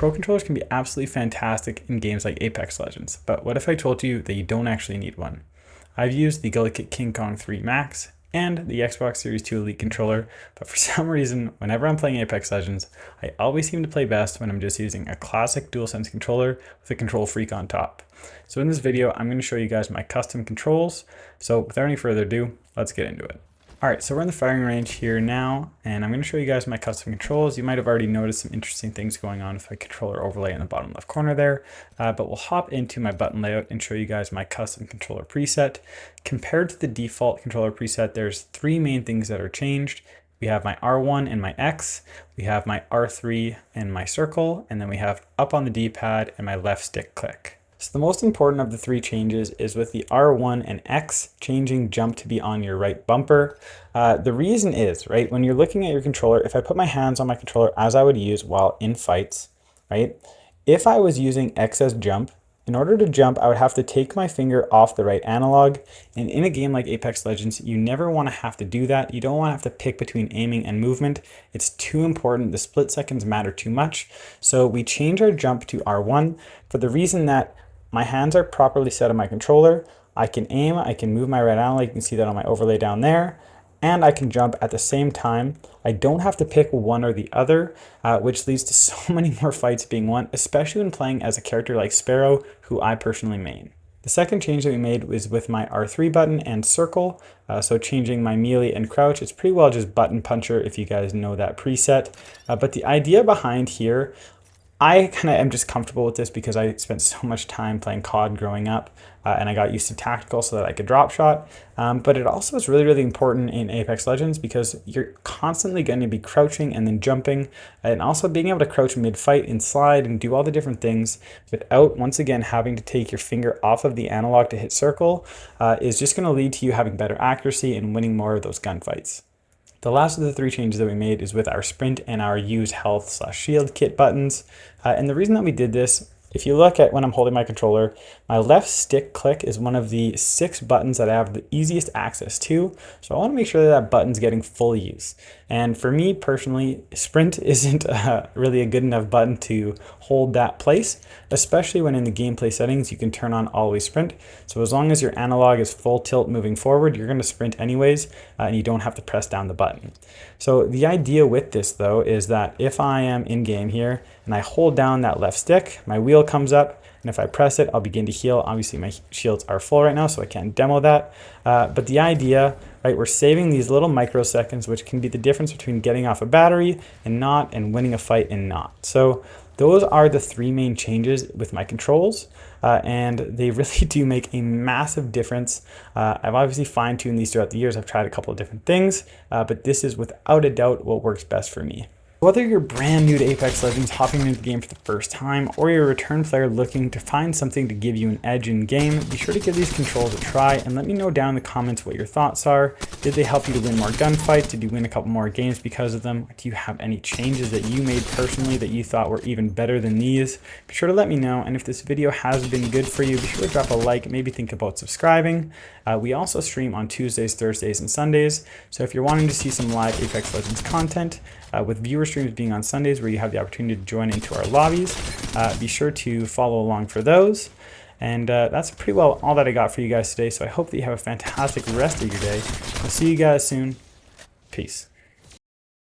Pro controllers can be absolutely fantastic in games like Apex Legends, but what if I told you that you don't actually need one? I've used the Gullikit King Kong 3 Max and the Xbox Series 2 Elite controller, but for some reason, whenever I'm playing Apex Legends, I always seem to play best when I'm just using a classic DualSense controller with a Control Freak on top. So in this video, I'm going to show you guys my custom controls. So without any further ado, let's get into it. Alright, so we're in the firing range here now, and I'm going to show you guys my custom controls. You might have already noticed some interesting things going on with my controller overlay in the bottom left corner there, but we'll hop into my button layout and show you guys my custom controller preset. Compared to the default controller preset, there's three main things that are changed. We have my R1 and my X, we have my R3 and my circle, and then we have up on the D-pad and my left stick click. So the most important of the three changes is with the R1 and X changing jump to be on your right bumper. The reason is, right, when you're looking at your controller, if I put my hands on my controller as I would use while in fights, right, if I was using X as jump, in order to jump, I would have to take my finger off the right analog. And in a game like Apex Legends, you never want to have to do that. You don't want to have to pick between aiming and movement. It's too important. The split seconds matter too much. So we change our jump to R1 for the reason that my hands are properly set on my controller. I can aim, I can move my right analog, you can see that on my overlay down there, and I can jump at the same time. I don't have to pick one or the other, which leads to so many more fights being won, especially when playing as a character like Sparrow, who I personally main. The second change that we made was with my R3 button and circle, so changing my melee and crouch. It's pretty well just button puncher if you guys know that preset, but the idea behind here, I kind of am just comfortable with this because I spent so much time playing COD growing up, and I got used to tactical so that I could drop shot. But it also is really, really important in Apex Legends because you're constantly going to be crouching and then jumping, and also being able to crouch mid-fight and slide and do all the different things without, once again, having to take your finger off of the analog to hit circle is just going to lead to you having better accuracy and winning more of those gunfights. The last of the three changes that we made is with our sprint and our use health / shield kit buttons. And the reason that we did this, if you look at when I'm holding my controller, my left stick click is one of the 6 buttons that I have the easiest access to. So I want to make sure that that button's getting full use. And for me personally, sprint isn't really a good enough button to hold that place, especially when in the gameplay settings you can turn on always sprint. So as long as your analog is full tilt moving forward, you're going to sprint anyways, and you don't have to press down the button. So the idea with this though is that if I am in game here and I hold down that left stick, my wheel comes up, and if I press it, I'll begin to heal. Obviously my shields are full right now, so I can't demo that. But the idea, right, we're saving these little microseconds, which can be the difference between getting off a battery and not, and winning a fight and not. So those are the three main changes with my controls, and they really do make a massive difference. I've obviously fine-tuned these throughout the years. I've tried a couple of different things, but this is without a doubt what works best for me. Whether you're brand new to Apex Legends, hopping into the game for the first time, or you're a return player looking to find something to give you an edge in game, be sure to give these controls a try and let me know down in the comments what your thoughts are. Did they help you to win more gunfights? Did you win a couple more games because of them? Do you have any changes that you made personally that you thought were even better than these? Be sure to let me know, and if this video has been good for you, be sure to drop a like, maybe think about subscribing. We also stream on Tuesdays, Thursdays, and Sundays, so if you're wanting to see some live Apex Legends content, with viewer streams being on Sundays where you have the opportunity to join into our lobbies, be sure to follow along for those. And that's pretty well all that I got for you guys today, so I hope that you have a fantastic rest of your day. I'll see you guys soon. Peace.